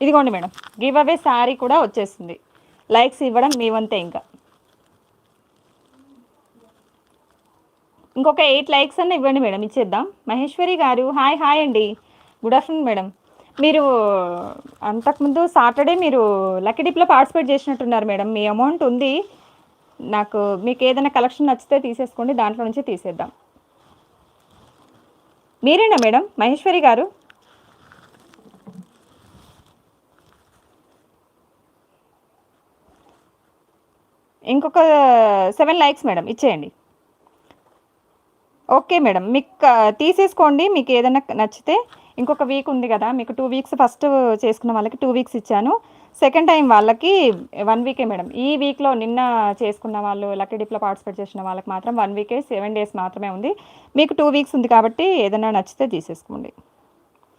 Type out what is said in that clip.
ఇదిగోండి madam, give away sari కూడా వచ్చేసింది. లైక్స్ ఇవ్వడం మీ వంతే. ఇంకా ఇంకొక 8 లైక్స్ అన్న ఇవ్వండి మేడం, ఇచ్చేద్దాం. మహేశ్వరి గారు హాయ్ హాయ్ అండి, గుడ్ ఆఫ్టర్నూన్ మేడం. మీరు అంతకుముందు సాటర్డే మీరు లక్కీ డిప్లో పార్టిసిపేట్ చేసినట్టున్నారు మేడం. మీ అమౌంట్ ఉంది నాకు. మీకు ఏదైనా కలెక్షన్ నచ్చితే తీసేసుకోండి, దాంట్లో నుంచి తీసేద్దాం. మీరేనా మేడం మహేశ్వరి గారు? ఇంకొక 7 లైక్స్ మేడం, ఇచ్చేయండి. ఓకే మేడం, మీకు తీసేసుకోండి. మీకు ఏదైనా నచ్చితే ఇంకొక వీక్ ఉంది కదా, మీకు 2 వీక్స్ ఫస్ట్ చేసుకున్న వాళ్ళకి 2 వీక్స్ ఇచ్చాను. సెకండ్ టైం వాళ్ళకి 1 వీకే మేడం. ఈ వీక్లో నిన్న చేసుకున్న వాళ్ళు లక్కీ డిప్లో పార్టిసిపేట్ చేసిన వాళ్ళకి మాత్రం 1 వీకే, 7 డేస్ మాత్రమే ఉంది. మీకు 2 వీక్స్ ఉంది కాబట్టి ఏదైనా నచ్చితే తీసేసుకోండి.